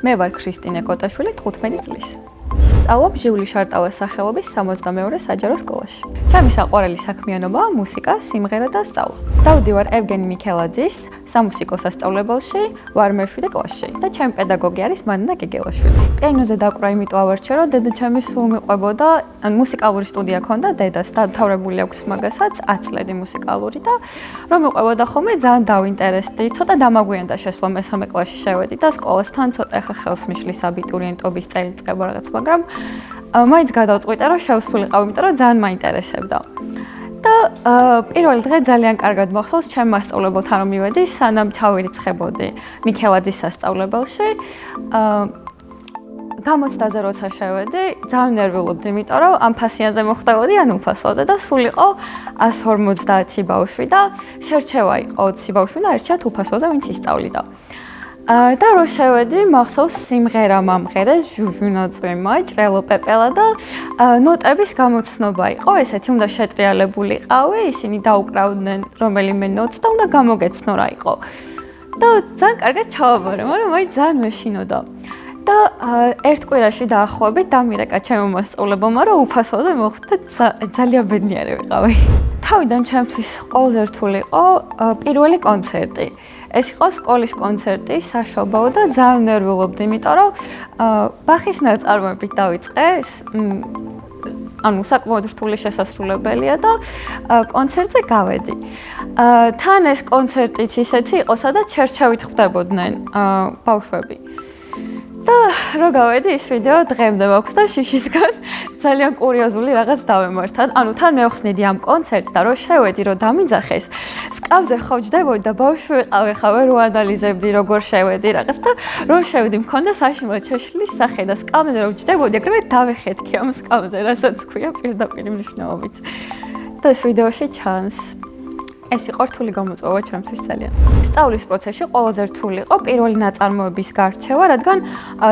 მე ვარ ქრისტინე კოტაშვილი 15 წლის. სწავლობ ჟიული შარტავას სახელობის 62-ე საჯარო სკოლაში. ჩემი საყვარელი საქმიანობაა მუსიკა, სიმღერა და სწავლა. დავდივარ ევგენი მიქელაძის სამუსიკო სასწავლებელში, ვარ მე-7 კლასში და ჩემი პედაგოგი არის მანანა გეგელაშვილი. პიანოზე დაკვრა იმიტომ ავარჩიე, რომ დედაჩემი სულ მიყვებოდა, ან მუსიკალური სტუდია ჰქონდა დედას, დამთავრებული აქვს მაგასაც 10 წლები მუსიკალური და რომ მიყვებოდა ხოლმე ძალიან დავინტერესდი. ცოტა დამაგვიანდა შესვლა მე-3 კლასში შევედი და სკოლასთან ცოტა ხელს მიშლის აბიტურიენტობის წელიწება რაღაც, მაგრამ მაინც გადავწყვიტე, რომ შევსულიყავ, იმიტომ რომ ძალიან მაინტერესებდა. და პირველი დღე ძალიან კარგად მოხსოვს ჩემ მასწავლებელთან რომ მივედი, სანამ ჩავირიცხებოდი მიქელაძის სასწავლებელში. გამოცდაზე როცა შევედი, ძალიან ნერვიულობდი, იმიტომ რომ ამ ფასიანზე მოხვდებოდი, ან უფასოზე და სულ იყო 150 ბავშვი და შერჩევა იყო 20 ბავშვი და ერთად უფასოზე ვინც ისწავლიდა. და რო შევედი, მახსოვს სიმღერა მომღერეს, ჟუჟუნაწვიმა, ჭრელო პეპელა და ნოტების გამოცნობა იყო, ესეთი უნდა შეტრიალებულიყავი, ისინი დაუკრავდნენ რომელიმე ნოტს და უნდა გამოგეცნო რა იყო. და ძალიან კარგად ჩავაბარე, მაგრამ მაინც ძალიან მეშინოდა. და ერთ კვირაში დაახლოებით დამირეკა ჩემო მასწავლებელმა, რომ უფასოზე მოხვდა ძალიან ბედნიერი ვიყავი. თავიდან ჩემთვის ყველაზე რთული იყო პირველი კონცერტი. ეს იყო სკოლის კონცერტი, საშობაო და ძალიან ნერვიულობდი, იმიტომ რომ ბახის ნაწარმოებით დავიწყე, ანუ საკმაოდ რთული შესასრულებელია და კონცერტზე გავედი. თან ეს კონცერტიც ისეთი იყო, სადაც შერჩევით ხვდებოდნენ ბავშვები. და რო გავედი ის ვიდეო დღემდე მაქვს და შიშისგან ძალიან კურიოზული რაღაც დავემართად. ანუ თან მევხსნიდი ამ კონცერტს და რო შევედი, რო დამიძახეს, სკამზე ხოვჯდებოდი და ბავშვი ვიყავი ხავე, რო ანალიზებდი, როგორ შევედი რაღაც და რო შევედი, მქონდა საშინლად შეშლის სახე და სკამზე რო ვჯდებოდი, აგრეთვე დავეხეთქი ამ სკამზე, რასაც ქვია პირდაპირ მნიშვნელობით. და ეს ვიდეოში ჩანს. ეს იყო რთული გამოწვევა ჩემთვის ძალიან. სწავლის პროცესში ყველაზე რთული იყო პირველი ნაწარმოების გარჩევა, რადგან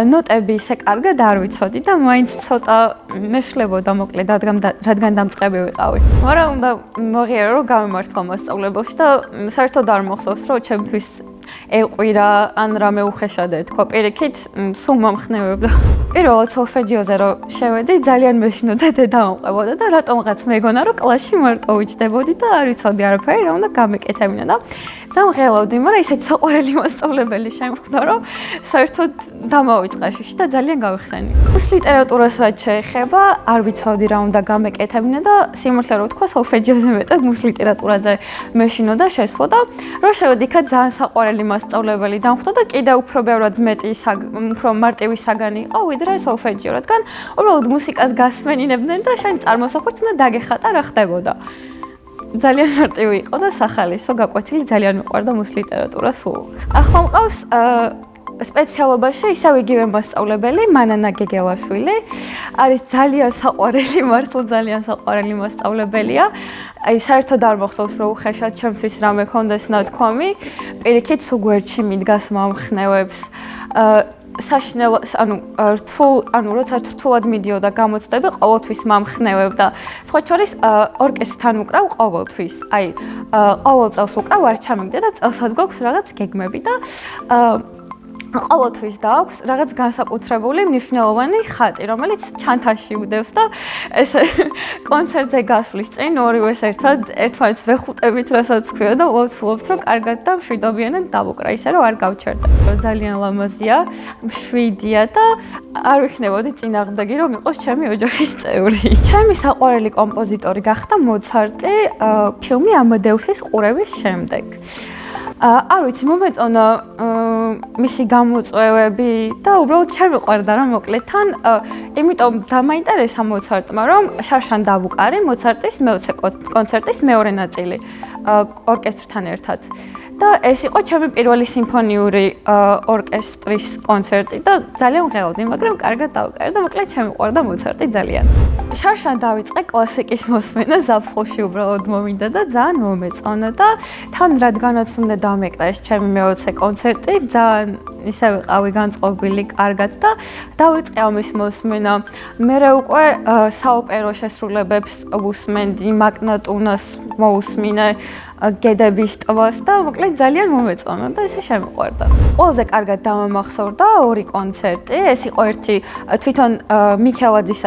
ნოტები ისე კარგად არ ვიცოდი და მაინც ცოტა მეშლებოდა მოკლედ, რადგან დამწყები ვიყავი. მაგრამ უნდა მოღიარო, რომ გამემართლა მასწავლებელში და საერთოდ არ მოხსოვს, რომ ჩემთვის ეყვირა ან რამე უხეშად ეთქვა. პირიქით, სულ მომხნევებდა. პირველად სოლფეჯიოზე რო შევედი, ძალიან მეშინოდა დედა მომყვებოდა და რატომღაც მეგონა, რომ კლასში მარტო ვიჯდებოდი და არ ვიცოდი არაფერი, რა უნდა გამეკეთებინა და ძალიან ღელავდი, მაგრამ ისეთი საყვარელი მასწავლებელი შემხვდა, რომ საერთოდ დამავიწყა შიში და ძალიან გავიხსენი. რუს ლიტერატურას რაც შეეხება, არ ვიცოდი რა უნდა გამეკეთებინა და სიმართლე რო ვთქვა, სოლფეჯიოზე მეტად რუს ლიტერატურაზე მეშინოდა შესვლა და რო შევედი, იქ ძალიან საყვარელი მასწავლებელი დამხვდა და კიდევ უფრო ბევრად მეტი უფრო მარტივი საგანი იყო, ვიდრე სოლფეჯიო, რადგან უბრალოდ მუსიკას გასმენინებდნენ და შენ წარმოსახვით უნდა დაგეხატა რა ხდებოდა. ძალიან მარტივი იყო და სახალისო, გაკვეთილი, ძალიან მიყვარდა მუს ლიტერატურა სულ. ახლა მყავს სპეციალობაში ისევ იგივე მასწავლებელი, მანანა გეგელაშვილი. არის ძალიან საყვარელი, მართლა ძალიან საყვარელი მასწავლებელია. აი საერთოდ არ მოხსოვს, რომ უხეშად ჩემთვის რამე ქონდეს ნათქვამი. პირიქით, სულ გვერდში მიდგას მომხნევებს. საშინელო, ანუ როცა რთულად მიდიოდა გამოცდები, ყოველთვის მომხნევებდა. სხვა შორის ორკესტრთან უკრავ ყოველთვის. აი ყოველ წელს უკრავ, არ ჩამიგდე და წელსაც გვაქვს რაღაც გეგმები და ყოველთვის დააქვს რაღაც განსაკუთრებული მნიშვნელოვანი ხატი, რომელიც ჩანთაში უდევს და ესე კონცერტზე გასვლის წინ ორივეს ერთმანეთს ვეხუტებით, რასაც ქვია და ვლოცულობთ, რომ კარგად და მშვიდობიანად დავუკრა, ისე რომ არ გავჩერდა. ძალიან ლამაზია, მშვიდია და არ ვიქნებოდი წინააღმდეგი, რომ იყოს ჩემი ოჯახის წევრი. ჩემი საყვარელი კომპოზიტორი გახდა მოცარტი ფილმი ამადეუსის ყურების შემდეგ. არ ვიცი, მომეწონა მისი გამოწვევები და უბრალოდ შემიყვარდა რა მოკლედ თან, იმიტომ დამაინტერესა მოცარტმა, რომ შარშან დავუკარი მოცარტის მე-20 კონცერტის მეორე ნაწილი ორკესტრთან ერთად. და ეს იყო ჩემი პირველი სიმფონიური ორკესტრის კონცერტი და ძალიან ვღელავდი, მაგრამ კარგად დავუკარე და მოკლედ შემიყვარდა მოცარტი ძალიან. შარშან დავიწყე კლასიკის მოსმენა ზაფხულში უბრალოდ მომინდა და ძალიან მომეწონა და თან რადგანაც უნდა დამეკრა ეს ჩემი მე-20 კონცერტი, ძალიან ისე ვიყავი განწყობილი კარგად და დავიწყე ამის მოსმენა. მერე უკვე საოპერო შესრულებებს ვუსმენდი, მაკნატუნას მოусმინე, გედების ტვას და მოკლედ ძალიან მომეწონა და ესე შემიყვარდა. ყველაზე კარგად დამამახსოვრდა ორი კონცერტი. ეს იყო ერთი თვითონ მიქელაძის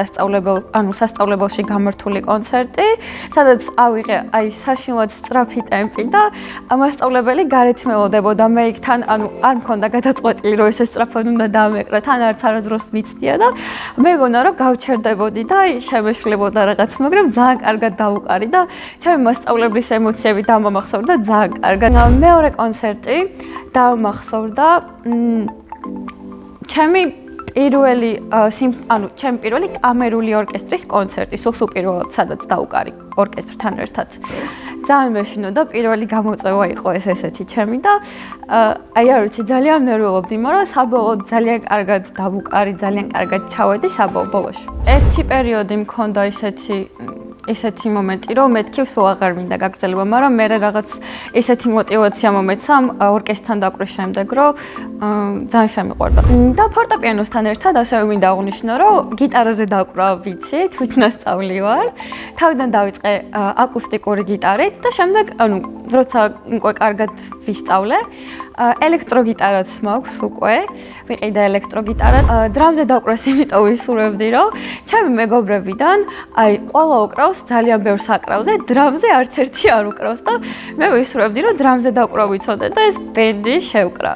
სასწავლებელში გამართული კონცერტი, სადაც ავიღე აი საშინლად სწრაფი ტემპი და მასწავლებელი გარეთ მელოდებოდა მე იქ თან არ მქონდა გადაწყვეტილი რომ ესე სწრაფად უნდა დამეკრა, თან არც არასდროს მიცდია და მეგონა რომ გავჩერდებოდი და აი შემეშლებოდა რაღაც, მაგრამ ძალიან კარგად დავუყარი და ჩემი მასწავლებლის ემოციები დამამახსოვრდა ძალიან კარგად. მეორე კონცერტი დამახსოვრდა ჩემი პირველი კამერული ორკესტრის კონცერტი, სულ პირველად სადაც დავუყარი ორკესტრთან ერთად. ძალიან მეშინო და პირველი გამოწვევა იყო ესეთი ჩემი და აი არ ვიცი ძალიან ნერვიულობდი, მაგრამ საბოლოოდ ძალიან კარგად დავუყარი, ძალიან კარგად ჩავედი საბოლოოში. ერთი პერიოდი მქონდა ესეთი მომენტი, რომ მეთქი სულ აღარ მინდა გაგრძელება, მაგრამ მე რაღაც ესეთი мотиваცია მომეცა ორკესტრთან დაკვრის შემდეგ, რომ ძალიან შემიყვარდა. და ფორტეპიანოსთან ერთად ასევე მინდა აღვნიშნო, რომ გიტარაზე დაკვრა ვიცი, თვითნასწავლი ვარ. თავიდან დავიწყე აკუსტიკური გიტარით და შემდეგ, როცა უკვე კარგად ვისწავლე, ელექტროგიტარაც მაქვს უკვე, ვიყიდე ელექტროგიტარა. დრამზე დაკვრას იმიტომ ვისურვებდი, რომ ჩემი მეგობრებიდან აი ყველა უკრავს ძალიან ბევრ საკრავზე, დრამზე არც ერთი არ უკრავს და მე ვისურვებდი, რომ დრამზე დაკვრა ვიცოდე და ეს ბენდი შევკრა.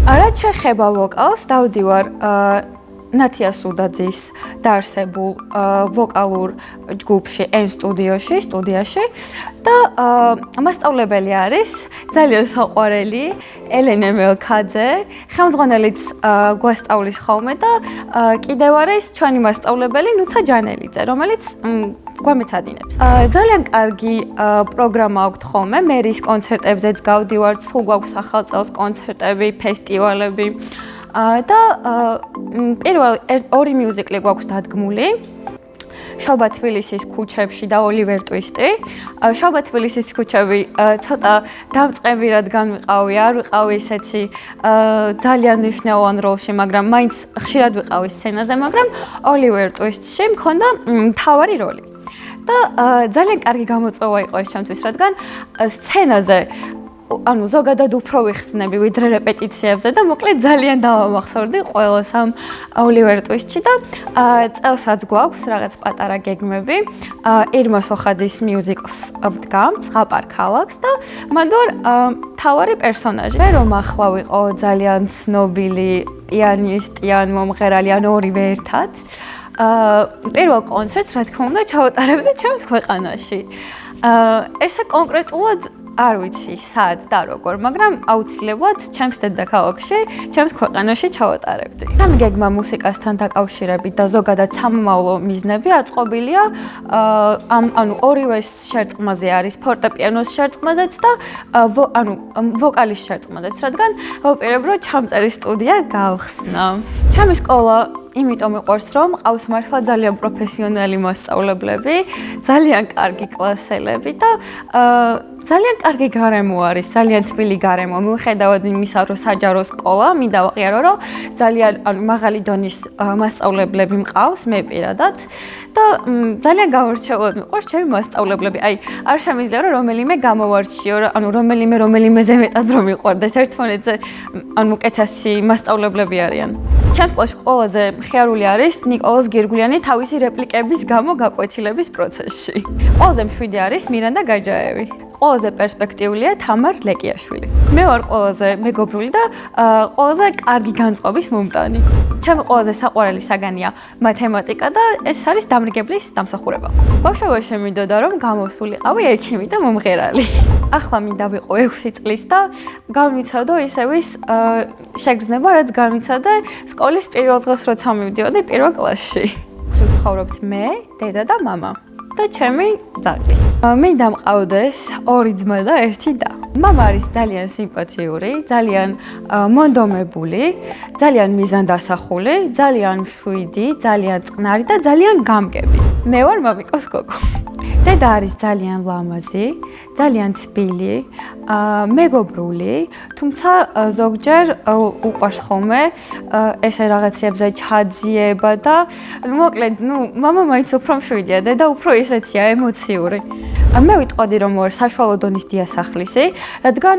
რაც შეეხება ვოკალს, დავდივარ ნათია სუდაძის დაარსებულ ვოკალურ ჯგუფში N სტუდიაში და მასწავლებელი არის ძალიან საყვარელი ელენე მელქაძე, ხელმძღვანელიც გვასწავლის ხოლმე და კიდევ არის ჩვენი მასწავლებელი ნუცა ჯანელიძე, რომელიც გვამეცადინებს. ძალიან კარგი პროგრამა აქვს ხოლმე, მერის კონცერტებზეც გავდივართ, სულ გვაქვს ახალ წელს კონცერტები, ფესტივალები. და ორი მიუზიკლი გვაქვს დადგმული. შობა თბილისის ქუჩებში და ოლივერ ტვისტი. შობა თბილისის ქუჩები ცოტა დამწყებირად განვიყავი, არ ვიყავი ესეთი ძალიან მნიშვნელოვან როლში, მაგრამ მაინც ხშირად ვიყავი სცენაზე, მაგრამ ოლივერ ტვისტში მქონდა მთავარი როლი. და ძალიან კარგი გამოწვევა იყო ეს ჩემთვის, რადგან სცენაზე ზოგადად უფრო ვიხსნები ვიდრე რეპეტიციებზე და მოკლედ ძალიან დავამახსოვრდი ყველას ამ ოლივერ ტვისტში და წელსაც გვაქვს რაღაც პატარა გეგმები. ირმა სოხაძის მიუზიკლს ვდგამთ ზღაპარ ქალაქს და მანდ ვარ მთავარი პერსონაჟი. მე რომ ახლა ვიყო ძალიან ცნობილი პიანისტი ან მომღერალი ან ორივე ერთად. პირველ კონცერტს რა თქმა უნდა ჩავატარებდი ჩემს ქვეყანაში. ესე კონკრეტულად არ ვიცი სად და როგორ, მაგრამ აუცილებლად ჩემს დედაქალაქში, ჩემს ქვეყანაში ჩავატარებდი. ამ გეგმა მუსიკასთან დაკავშირებით და ზოგადად სამომავლო მიზნები აწყობილია ორივე შერწყმაზე არის, ფორტეპიანოს შერწყმაზეც და ვოკალის შერწყმაზეც, რადგან ვაპირებ რომ ჩამწერი სტუდია გავხსნა. ჩემი სკოლა იმიტომ მიყვარს, რომ ყავს მართლა ძალიან პროფესიონალი მასწავლებლები, ძალიან კარგი კლასელები და ძალიან კარგი გარემო არის, ძალიან თბილი გარემო. მიუხედავად იმისა, რომ საჯარო სკოლა, მინდა ვაღიარო, რომ ძალიან მაღალი დონის მასწავლებლები მყავს, მე პირადად და ძალიან გამორჩეულად მიყვარს ჩემი მასწავლებლები. აი, არ შემიძლია რომ რომელიმე გამოვარჩიო, რომელიმეზე მეტად რომ მიყვარდეს, ერთმანეთზე უკეთესი მასწავლებლები არიან. ჩემს კლასში ყველაზე მხიარული არის ნიკოლოზ გირგულიანი თავისი რეპლიკების გამო გაკვეთილების პროცესში. ყველაზე მშვიდი არის მირანდა გაჯაევი. ყველაზე პერსპექტიულია თამარ ლეკიაშვილი. მე ვარ ყველაზე მეგობრული და ყველაზე კარგი განწყობის მომტანი. ჩემი ყველაზე საყვარელი საგანია მათემატიკა და ეს არის დამრიგებლის დამსახურება. ბავშვობაში მინდოდა რომ გამოსულიყავი ექიმი და მომღერალი. ახლა მინდა ვიყო 6 წლის და გამიცადო ისევის შეგრძნება, რაც გამიცადე სკოლის პირველ დღეს როცა მივდიოდი პირველ კლასში. ვცხოვრობთ მე, დედა და მამა. და ჩემი ძაღლი. მინდა მყავდეს 2 ძმა და 1 და. მამა არის ძალიან სიმპათიური, ძალიან მონდომებული, ძალიან მიზანდასახული, ძალიან მშვიდი, ძალიან წყნარი და ძალიან გამგები. მე ვარ მამიკოს გოგო. დედა არის ძალიან ლამაზი, ძალიან თბილი, მეგობრული, თუმცა ზოგჯერ უყვარს ხოლმე ესე რაღაცებზე ჩაძიება და მოკლედ, მამა მაინც უფრო მშვიდია, დედა უფრო ისეთია ემოციური. მე ვიტყოდი რომ ვარ საშუალო დონის დიასახლისი, რადგან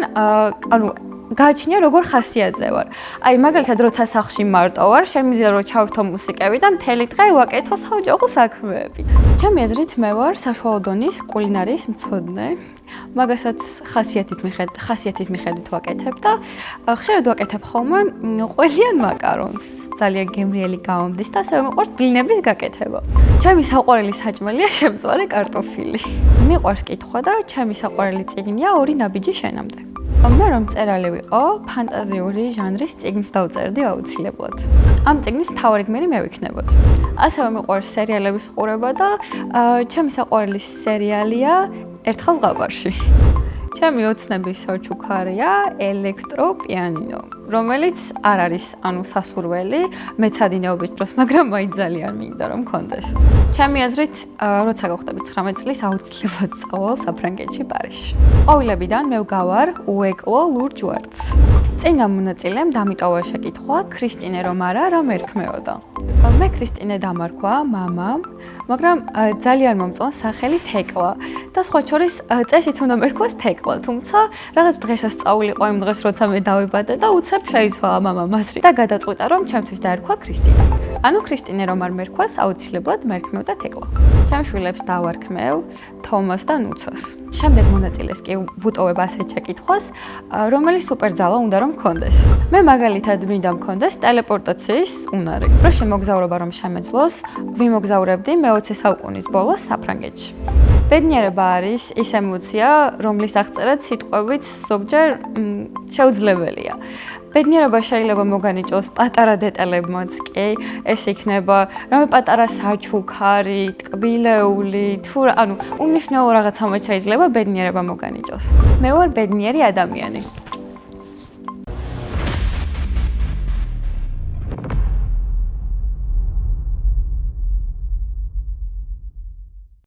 გააჩნია როგორ ხასიათზე ვარ. აი მაგალითად როცა სახლში მარტო ვარ, შემიძლია რომ ჩავრთო მუსიკები და მთელი დღე ვაკეთო საოჯახო საქმეები. ჩემი აზრით მე ვარ საშუალო დონის კულინარიის მცოდნე. მაგასაც ხასიათის მიხედვით ვაკეთებ და ხშირად ვაკეთებ ხოლმე ყველიან მაკარონს. ძალიან გემრიელი გამომდის და ასევე მიყვარს ბლინების გაკეთება. ჩემი საყვარელი საჭმელია შემწვარი კარტოფილი. მიყვარს კითხვა და ჩემი საყვარელი წიგნია ორი ნაბიჯი შენამდე. მე რომ მწერალი ვიყო, ფანტაზიური ჟანრის წიგნს დავწერდი აუცილებლად. ამ წიგნის მთავარი გმირი მე ვიქნებოდი. ასევე მიყვარს სერიალების ყურება და ჩემი საყვარელი სერიალია ერთხელ ზღაპარში. ჩემი ოცნების საჩუქარია ელექტროპიანინო, რომელიც არ არის სასურველი, მეცადინეობის დროს, მაგრამ მაინც ძალიან მინდა რომ მქონდეს. ჩემი აზრით, როცა გავხდები 19 წლის, აუცილებლად წავალ საფრანგეთში პარიზში. ყვავილებიდან მე ვგავარ უეკლო ლურჯ ვარდს. წინა მონაწილემ დამიტოვა შეკითხვა, ქრისტინე რომ არა, რა მერქმეოდა. მე ქრისტინე დამარქვა მამამ, მაგრამ ძალიან მომწონს სახელი თეკლა და სხვა შორის წესით უნდა მერქვას თეკლა, თუმცა რაღაც დღესასწაული იყო იმ დღეს, როცა მე დავიბადე და უცებ შეიცვალა მამამ აზრი და გადაწყვიტა რომ ჩემთვის დაერქვა ქრისტინე. ანუ ქრისტინე რომ არ მერქვას, აუცილებლად მერქმევდა თეკლა. ჩემ შვილებს დავარქმევ თომას და ნუცას. შემდეგ მონაწილეს კი ვუტოვებ ასეთ შეკითხვას, რომელი სუპერძალა უნდა რომ მქონდეს. მე მაგალითად მინდა მქონდეს ტელეპორტაციის უნარი. რო შემოგზაურობა რომ შემეძლოს, ვიმოგზაურებდი მე-20 საუკუნის ბოლოს საფრანგეთში. ბედნიერება არის ის ემოცია, რომლის აღწერაც სიტყვებით ზოგჯერ შეუძლებელია. ბედნიერება შეიძლება მოგანიჭოს პატარა დეტალებმაც კი, ეს იქნება რამე პატარა საჩუქარი, ტკბილეული, თუ უნიშნელო რაღაცამაც შეიძლება ბედნიერება მოგანიჭოს. მე ვარ ბედნიერი ადამიანი.